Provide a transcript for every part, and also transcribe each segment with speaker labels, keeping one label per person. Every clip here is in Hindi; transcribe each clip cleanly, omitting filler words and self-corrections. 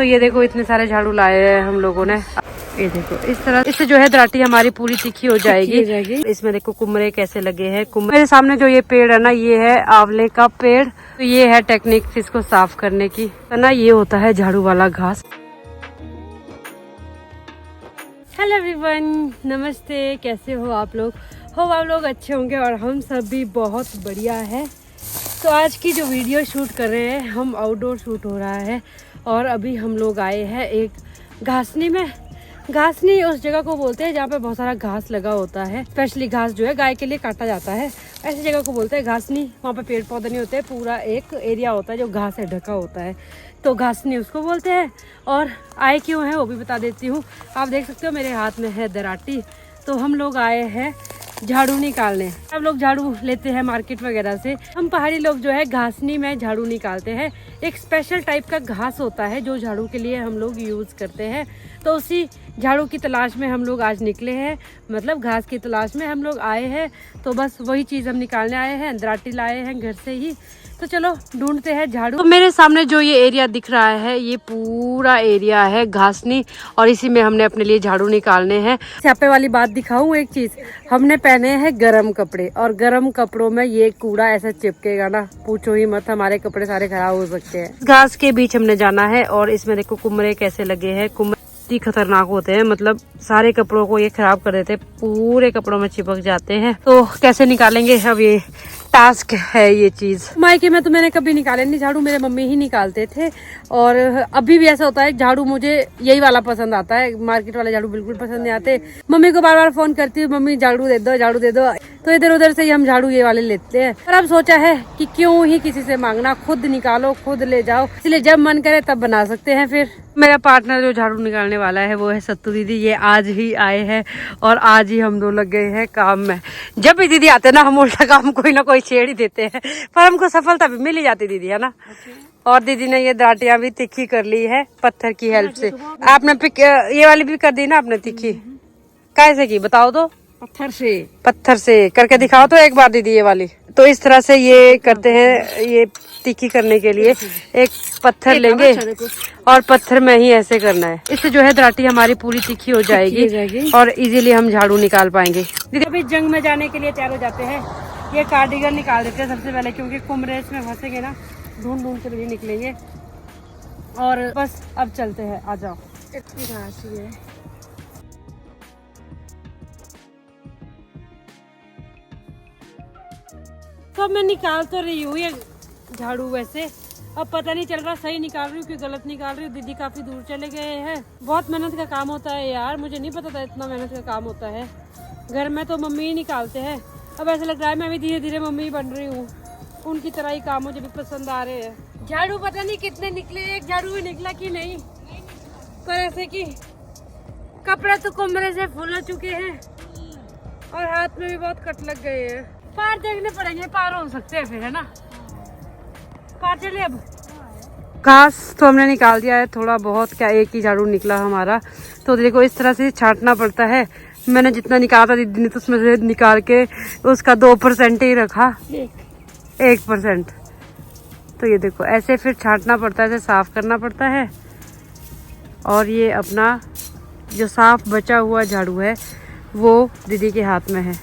Speaker 1: तो ये देखो इतने सारे झाड़ू लाए हैं हम लोगों ने। ये देखो इस तरह इससे जो है दराटी हमारी पूरी तीखी हो जाएगी। इसमें देखो कुमरे कैसे लगे हैं। मेरे सामने जो ये पेड़ है ना, ये है आंवले का पेड़। तो ये है टेक्निक इसको साफ करने की, तो ना ये होता है झाड़ू वाला घास। हेलो एवरीवन, नमस्ते। कैसे हो आप लोग? आप लोग अच्छे होंगे और हम सब भी बहुत बढ़िया है। तो आज की जो वीडियो शूट कर रहे हैं हम, आउटडोर शूट हो रहा है और अभी हम लोग आए हैं एक घासनी में। घासनी उस जगह को बोलते हैं जहाँ पे बहुत सारा घास लगा होता है। स्पेशली घास जो है गाय के लिए काटा जाता है, ऐसी जगह को बोलते हैं घासनी। वहाँ पे पेड़ पौधे नहीं होते, पूरा एक एरिया होता है जो घास से ढका होता है, तो घासनी उसको बोलते हैं। और आए क्यों है वो भी बता देती हूँ। आप देख सकते हो मेरे हाथ में है दराटी। तो हम लोग आए हैं झाड़ू निकालने। हम लोग झाड़ू लेते हैं मार्केट वगैरह से। हम पहाड़ी लोग जो है घासनी में झाड़ू निकालते हैं। एक स्पेशल टाइप का घास होता है जो झाड़ू के लिए हम लोग यूज करते हैं। तो उसी झाड़ू की तलाश में हम लोग आज निकले हैं, मतलब घास की तलाश में हम लोग आए हैं। तो बस वही चीज़ हम निकालने आए हैं। दराटी लाए हैं घर से ही, तो चलो ढूंढते हैं झाड़ू। तो मेरे सामने जो ये एरिया दिख रहा है, ये पूरा एरिया है घासनी और इसी में हमने अपने लिए झाड़ू निकालने हैं। यहाँ पे वाली बात दिखाऊं एक चीज, हमने पहने हैं गरम कपड़े और गरम कपड़ों में ये कूड़ा ऐसा चिपकेगा ना, पूछो ही मत, हमारे कपड़े सारे खराब हो सकते हैं। घास के बीच हमने जाना है और इसमें देखो कुमरे कैसे लगे हैं। कुमरे खतरनाक होते हैं, मतलब सारे कपड़ों को ये खराब कर देते हैं, पूरे कपड़ों में चिपक जाते हैं। तो कैसे निकालेंगे अब, ये टास्क है ये चीज। मायके में तो मैंने कभी निकाले नहीं झाड़ू, मेरे मम्मी ही निकालते थे। और अभी भी ऐसा होता है, झाड़ू मुझे यही वाला पसंद आता है, मार्केट वाले झाड़ू बिल्कुल पसंद नहीं आते। मम्मी को बार बार फोन करती हूँ, मम्मी झाड़ू दे दो, झाड़ू दे दो। तो इधर उधर से ही हम झाड़ू ये वाले लेते हैं। पर अब सोचा है कि क्यों ही किसी से मांगना, खुद निकालो खुद ले जाओ, इसलिए जब मन करे तब बना सकते हैं। फिर मेरा पार्टनर जो झाड़ू निकालने वाला है वो है सत्तू दीदी। ये आज ही आए हैं और आज ही हम दो लग गए हैं काम में। जब भी दीदी आते ना, हम उल्टा काम कोई ना कोई छेड़ ही देते हैं, पर हमको सफलता भी मिल ही जाती दीदी, है ना। और दीदी ने ये दराटियां भी तीखी कर ली है पत्थर की हेल्प से। आपने ये वाली भी कर दी ना आपने तीखी, कैसे की बताओ तो? पत्थर से करके दिखाओ तो एक बार दीदी ये वाली। तो इस तरह से ये करते हैं, ये तीखी करने के लिए एक पत्थर लेंगे और पत्थर में ही ऐसे करना है। इससे जो है दराटी हमारी पूरी तीखी हो जाएगी और इजीली हम झाड़ू निकाल पाएंगे। दीदी अभी जंग में जाने के लिए तैयार हो जाते हैं। ये कार्डिगन निकाल देते हैं सबसे पहले, क्योंकि कुमरे इसमें फंसेंगे ना, ढूंढ ढूंढ कर भी निकलेंगे। और बस अब चलते हैं, आ जाओ। इतनी घास है। तो मैं निकाल तो रही हूँ ये झाड़ू, वैसे अब पता नहीं चल रहा सही निकाल रही हूँ कि गलत निकाल रही हूँ। दीदी काफी दूर चले गए हैं। बहुत मेहनत का काम होता है यार, मुझे नहीं पता था इतना मेहनत का काम होता है। घर में तो मम्मी ही निकालते हैं, अब ऐसा लग रहा है मैं भी धीरे धीरे मम्मी ही बन रही हूँ। उनकी तरह ही काम मुझे भी पसंद आ रहे हैं। झाड़ू पता नहीं कितने निकले, एक झाड़ू भी निकला कि नहीं, पर ऐसे कि कपड़े तो कमरे से फूल चुके हैं और हाथ में भी बहुत कट लग गए हैं। पार देखने पड़ेंगे, पार हो सकते हैं फिर, है ना। पार चले अब। घास तो हमने निकाल दिया है थोड़ा बहुत, क्या एक ही झाड़ू निकला हमारा। तो देखो इस तरह से छांटना पड़ता है। मैंने जितना निकाला था दीदी ने तो उसमें से निकाल के उसका 2% ही रखा, 1%। तो ये देखो ऐसे फिर छांटना पड़ता है, ऐसे साफ करना पड़ता है। और ये अपना जो साफ बचा हुआ झाड़ू है वो दीदी के हाथ में है।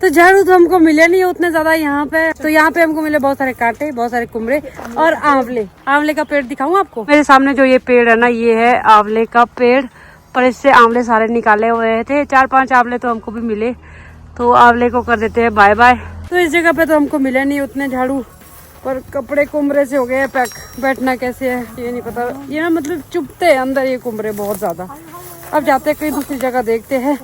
Speaker 1: तो झाड़ू तो हमको मिले नहीं उतने ज्यादा यहाँ पे। तो यहाँ पे हमको मिले बहुत सारे कांटे, बहुत सारे कुमरे और आंवले का पेड़ दिखाऊं आपको। मेरे सामने जो ये पेड़ है ना, ये है आंवले का पेड़। पर इससे आंवले सारे निकाले हुए थे, 4-5 आंवले तो हमको भी मिले। तो आंवले को कर देते हैं बाय बाय। तो इस जगह पे तो हमको मिले नहीं उतने झाड़ू, पर कपड़े कुमरे से हो गए पैक। बैठना कैसे है ये नहीं पता, ये ना मतलब चुभते हैं अंदर ये कुमरे बहुत ज्यादा। अब जाते हैं कहीं दूसरी जगह, देखते हैं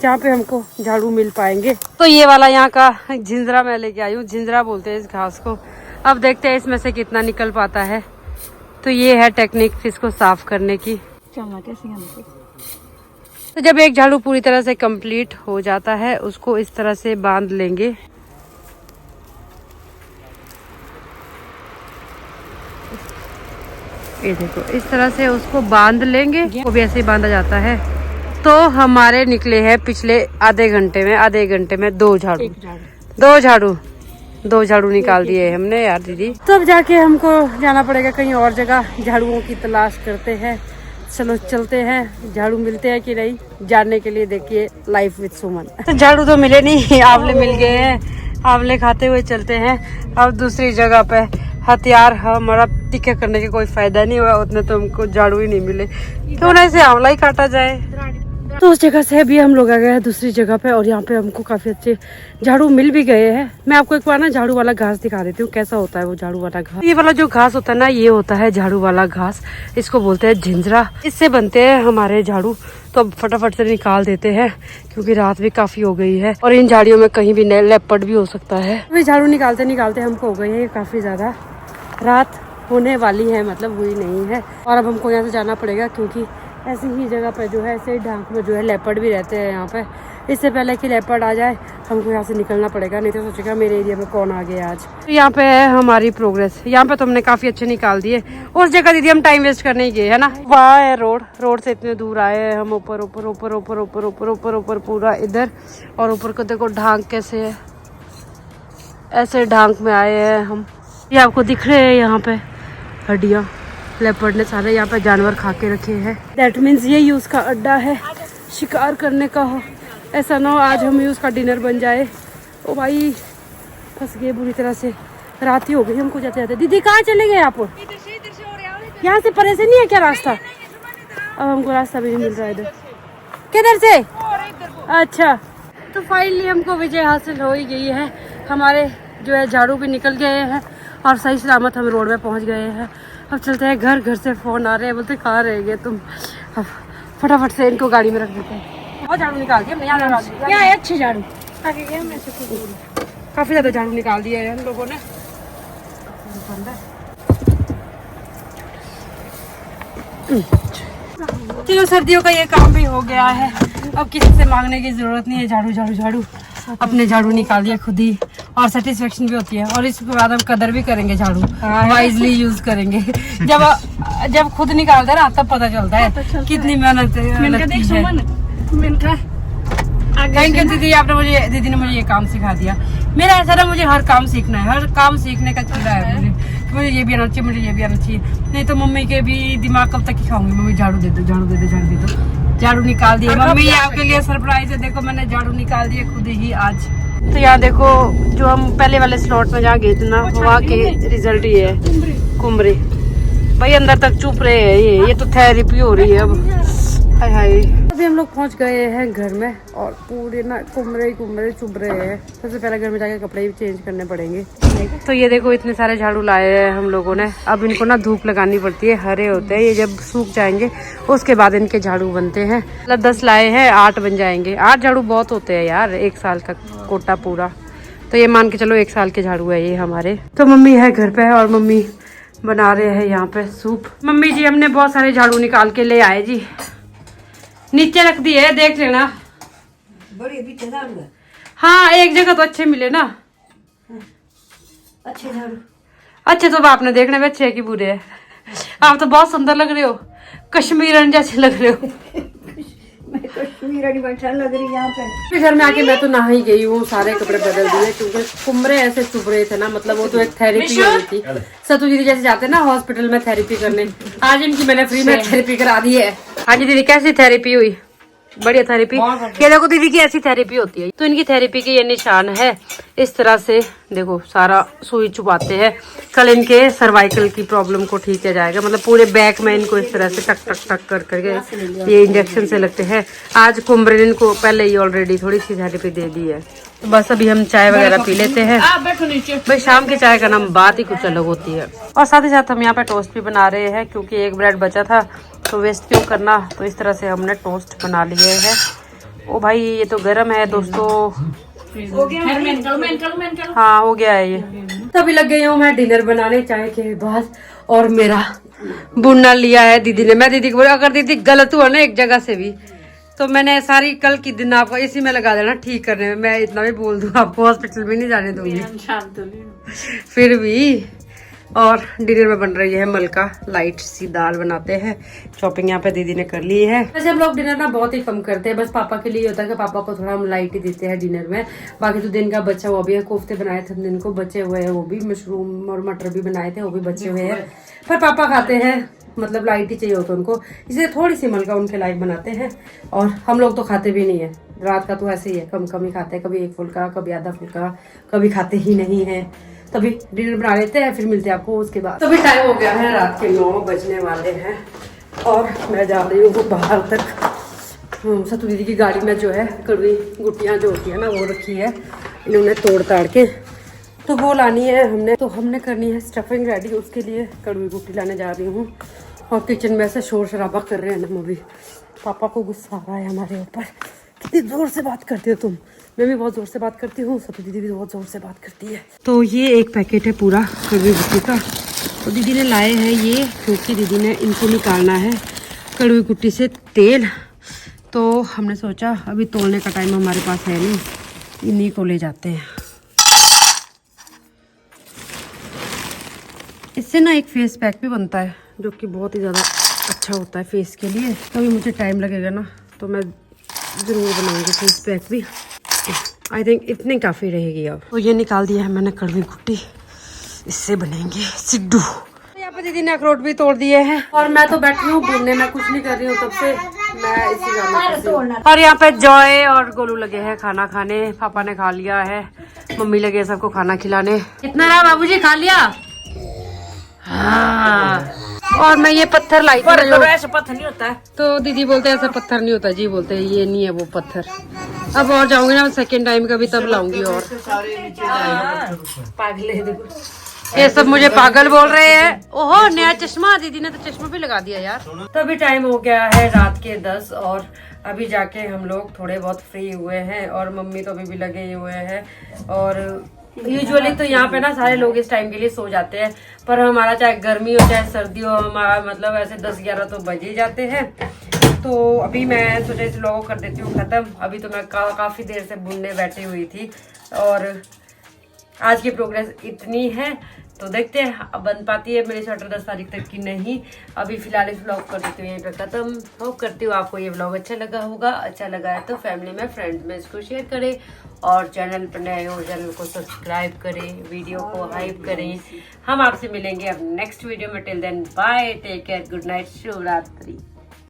Speaker 1: जहाँ पे हमको झाड़ू मिल पाएंगे। तो ये वाला यहाँ का झिंझरा मैं लेके आई हूँ, झिंझरा बोलते हैं इस घास को। अब देखते हैं इसमें से कितना निकल पाता है। तो ये है टेक्निक इसको साफ करने की। तो जब एक झाड़ू पूरी तरह से कंप्लीट हो जाता है, उसको इस तरह से बांध लेंगे। ये देखो इस तरह से उसको बांध लेंगे, वो भी ऐसे ही बांधा जाता है। तो हमारे निकले हैं पिछले आधे घंटे में 2 झाड़ू। 2 झाड़ू निकाल दिए हमने यार दीदी। तो अब जाके हमको जाना पड़ेगा कहीं और जगह, झाड़ुओं की तलाश करते हैं। चलो चलते हैं, झाड़ू मिलते हैं कि नहीं जानने के लिए देखिए लाइफ विद सुमन। तो झाड़ू तो मिले नहीं, आंवले मिल गए हैं, आंवले खाते हुए चलते हैं। अब दूसरी जगह पे हथियार हमारा तीखा करने के कोई फायदा नहीं हुआ, उतने तो हमको झाड़ू ही नहीं मिले, क्यों ना इसे आंवला ही काटा जाए। तो उस जगह से भी हम लोग आ गए हैं दूसरी जगह पे, और यहाँ पे हमको काफी अच्छे झाड़ू मिल भी गए हैं। मैं आपको एक बार ना झाड़ू वाला घास दिखा देती हूँ कैसा होता है वो झाड़ू वाला घास। ये वाला जो घास होता है ना, ये होता है झाड़ू वाला घास, इसको बोलते हैं झिंझरा। इससे बनते हैं हमारे झाड़ू। तो अब फटाफट से निकाल देते हैं क्योंकि रात भी काफी हो गई है और इन झाड़ियों में कहीं भी लेपर्ड भी हो सकता है। अभी झाड़ू निकालते निकालते हमको हो गई है काफी ज्यादा रात होने वाली है, मतलब हुई नहीं है। और अब हमको यहाँ से जाना पड़ेगा क्योंकि ऐसी ही जगह पर जो है ऐसे ढांक में जो है लेपर्ड भी रहते हैं यहाँ पे। इससे पहले कि लेपर्ड आ जाए हमको यहाँ से निकलना पड़ेगा, नहीं तो सोचेगा मेरे एरिया में कौन आ गया आज। तो यहाँ पे है हमारी प्रोग्रेस, यहाँ पे तो हमने काफी अच्छे निकाल दिए। उस जगह दीदी हम टाइम वेस्ट करने ही गए है ना। वहाँ है रोड से इतने दूर आए हैं हम, ऊपर ऊपर ऊपर ऊपर ऊपर ऊपर ऊपर ऊपर पूरा इधर, और ऊपर को देखो ढांक कैसे है, ऐसे ढांक में आए हैं हम। ये आपको दिख रहे हैं यहाँ पे हड्डियाँ, लेपर्ड ने सारे यहाँ पे जानवर खा के रखे हैं। दैट मीन्स यही उसका अड्डा है शिकार करने का। हो ऐसा ना हो आज हम उसका डिनर बन जाए। ओ भाई फंस गए बुरी तरह से, रात ही हो गई हमको जाते जाते। दीदी कहाँ चले गए आप? यहाँ से परे से नहीं है क्या रास्ता? अब हमको रास्ता भी नहीं मिल रहा है इधर। किधर से? अच्छा, तो फाइनली हमको विजय हासिल हो ही गई है। हमारे जो है झाड़ू भी निकल गए हैं और सही सलामत हम रोड में पहुंच गए हैं। अब चलते हैं घर। घर से फोन आ रहे हैं, बोलते कहाँ रह गए तुम। अब फटाफट से इनको गाड़ी में रख देते हैं। बहुत झाड़ू निकाल दिया हमने, क्या है अच्छे झाड़ू काफी ज्यादा झाड़ू निकाल दिए हैं हम लोगों ने। चलो सर्दियों का ये काम भी हो गया है, अब किसी से मांगने की जरूरत नहीं है। झाड़ू झाड़ू झाड़ू अपने झाड़ू निकाल दिया खुद ही, और सेटिस्फेक्शन भी होती है। और इसके बाद हम कदर भी करेंगे, झाड़ू वाइजली यूज करेंगे। जब खुद निकालते हैं ना तब पता चलता है कितनी मेहनत है। थैंक यू दीदी, दीदी ने मुझे ये काम सिखा दिया। मेरा ऐसा ना, मुझे हर काम सीखना है, हर काम सीखने का कीड़ा है मुझे ये भी आना चाहिए, मुझे ये भी आना चाहिए, नहीं तो मम्मी के भी दिमाग कब तक ही खाऊंगी। मम्मी झाड़ू दे दो, झाड़ू दे दो, झाड़ू दे दो। झाड़ू निकाल दिए मम्मी, आपके लिए सरप्राइज है। देखो मैंने झाड़ू निकाल दिए खुद ही आज। तो यहाँ देखो जो हम पहले वाले स्लॉट में जहाँ गए थे ना, वहाँ के रिजल्ट ये है। कुमरे भाई अंदर तक चुप रहे हैं, ये तो थेरेपी हो रही है अब। हाय हाय, अभी हम लोग पहुँच गए हैं घर में और पूरे ना कुमरे चुभ रहे हैं। सबसे पहले घर में जाके कपड़े भी चेंज करने पड़ेंगे। तो ये देखो इतने सारे झाड़ू लाए हैं हम लोगों ने। अब इनको ना धूप लगानी पड़ती है, हरे होते हैं ये, जब सूख जाएंगे उसके बाद इनके झाड़ू बनते हैं। मतलब 10 लाए हैं, 8 बन जाएंगे। 8 झाड़ू बहुत होते हैं यार, 1 साल का कोटा पूरा। तो ये मान के चलो 1 साल के झाड़ू है ये हमारे। तो मम्मी है घर पे और मम्मी बना रहे हैं यहाँ पे सूप। मम्मी जी हमने बहुत सारे झाड़ू निकाल के ले आए जी, नीचे रख दिए, देख लेना। हाँ एक जगह तो अच्छे मिले ना, अच्छे झाड़ू। अच्छे तो आपने देखने में अच्छे है कि बुरे है? आप तो बहुत सुंदर लग रहे हो, कश्मीरन जैसे लग रहे हो। मैं कश्मीरन लग रही यहाँ पे। घर में आके मैं तो नहा ही गई हूँ, सारे कपड़े बदल दिए क्योंकि कुमरे ऐसे चुभ रहे थे ना। मतलब वो तो एक थेरेपी हो रही थी। सतु दीदी जैसे जाते हैं ना हॉस्पिटल में थेरेपी करने, आज इनकी मैंने फ्री में थेरेपी करा दी है। हाँ जी दीदी, कैसी थेरेपी हुई? बढ़िया थेरेपी। ये देखो दीदी की ऐसी थेरेपी होती है। तो इनकी थेरेपी के ये निशान है, इस तरह से देखो सारा सुई चुपाते हैं। कल इनके सर्वाइकल की प्रॉब्लम को ठीक किया जाएगा, मतलब पूरे बैक में इनको इस तरह से टक टक टक कर करके ये इंजेक्शन से लगते हैं। आज कुम्ब्रेलिन को पहले ही ऑलरेडी थोड़ी सी थेरेपी दे दी है। तो बस अभी हम चाय वगैरह पी लेते हैं। भाई शाम की चाय का नाम बात ही कुछ अलग होती है। और साथ ही साथ हम यहाँ पे टोस्ट भी बना रहे हैं क्योंकि एक ब्रेड बचा था तो वेस्ट क्यों करना। तो इस तरह से हमने टोस्ट बना लिए हैं। ओ भाई ये तो गर्म है दोस्तों। हो गया? हाँ हो गया है ये। तभी लग गई हूँ मैं डिनर बनाने चाय के बाद। और मेरा बुनना लिया है दीदी ने। मैं दीदी को बोला अगर दीदी गलत हुआ ना एक जगह से भी तो मैंने सारी कल की दिन आपको इसी में लगा देना ठीक करने में। मैं इतना भी बोल दूँ, आपको हॉस्पिटल में नहीं जाने दूंगी। फिर भी और डिनर में बन रही है मलका, लाइट सी दाल बनाते हैं। शॉपिंग यहाँ पे दीदी ने कर ली है। वैसे हम लोग डिनर ना बहुत ही कम करते हैं, बस पापा के लिए होता है कि पापा को थोड़ा हम लाइट ही देते हैं डिनर में। बाकी तो दिन का बचा हुआ भी है, कोफ्ते बनाए थे दिन को बचे हुए हैं, वो भी मशरूम और मटर भी बनाए थे वो भी बचे हुए हैं। पर पापा खाते हैं, मतलब लाइट ही चाहिए होता है उनको, इसलिए थोड़ी सी मलका उनके लाइक बनाते हैं। और हम लोग तो खाते भी नहीं है, रात का तो ऐसे ही है, कम कम ही खाते हैं, कभी एक फुल्का कभी आधा फुल्का, कभी खाते ही नहीं है। तभी डिनर बना लेते हैं, फिर मिलते हैं आपको उसके बाद। तभी टाइम हो गया है, रात के 9 बजने वाले हैं और मैं जा रही हूँ बाहर तक। सतु दीदी की गाड़ी में जो है कड़वी गुटियाँ जो होती है ना वो रखी है, इन्होंने तोड़ ताड़ के, तो वो लानी है हमने। तो हमने करनी है स्टफिंग रेडी, उसके लिए कड़वी गुटी लाने जा रही हूँ। और किचन में से शोर शराबा कर रहे हैं ना मम्मी, पापा को गुस्सा आ रहा है हमारे ऊपर। कितनी जोर से बात करती हो तुम। मैं भी बहुत जोर से बात करती हूँ, सतु दीदी भी बहुत जोर से बात करती है। तो ये एक पैकेट है पूरा कड़वी गुट्टी का, तो दीदी ने लाए हैं ये, क्योंकि दीदी ने इनको निकालना है कड़वी गुट्टी से तेल। तो हमने सोचा अभी तोलने का टाइम हमारे पास है नहीं, इन्हीं को ले जाते हैं। इससे ना एक फेस पैक भी बनता है जो कि बहुत ही ज़्यादा अच्छा होता है फेस के लिए। तो अभी मुझे टाइम लगेगा ना, तो मैं ज़रूर बनाऊंगी फेस पैक भी। आई थिंक इतनी काफ़ी रहेगी अब। तो ये निकाल दिया है मैंने कड़वी गुट्टी, इससे बनेंगे सिड्डू। यहाँ पे दीदी ने अखरोट भी तोड़ दिए हैं और मैं तो बैठी हूँ भूनने में, कुछ नहीं कर रही हूँ तब से, मैं इसी गाना। और यहाँ पे जॉय और गोलू लगे हैं खाना खाने, पापा ने खा लिया है, मम्मी लगे सबको खाना खिलाने। कितना रहा बाबूजी, खा लिया? हाँ। और मैं ये पत्थर लाई थी, ऐसा पत्थर नहीं होता है। तो दीदी बोलते हैं ऐसा पत्थर नहीं होता, जी बोलते हैं ये नहीं है वो पत्थर। अब और जाऊंगी ना सेकंड टाइम का भी तब लाऊंगी। और पागल, ये सब मुझे पागल बोल रहे हैं। ओहो नया चश्मा, दीदी ने तो चश्मा भी लगा दिया यार। तो अभी टाइम हो गया है रात के 10 और अभी जाके हम लोग थोड़े बहुत फ्री हुए हैं और मम्मी तो अभी भी लगे ही हुए हैं। और यूजुअली तो यहाँ पे ना सारे लोग इस टाइम के लिए सो जाते हैं, पर हमारा चाहे गर्मी हो चाहे सर्दी हो, हमारा मतलब ऐसे 10-11 तो बज ही जाते हैं। तो अभी मैं सोचा इस व्लॉग को कर देती हूँ खत्म। अभी तो मैं काफ़ी देर से बुनने बैठी हुई थी और आज की प्रोग्रेस इतनी है, तो देखते हैं अब बन पाती है मेरी स्वेटर 10 तारीख तक की नहीं। अभी फिलहाल इस व्लॉग कर देती हूँ यहीं पे खत्म। होप करती हूँ आपको ये व्लॉग अच्छा लगा होगा। अच्छा लगा है तो फैमिली में फ्रेंड्स में इसको शेयर करें और चैनल पर नए हो चैनल को सब्सक्राइब करें, वीडियो को हाइप करें। हम आपसे मिलेंगे अब नेक्स्ट वीडियो में। Till then bye, take care, good night, शुभ रात्रि।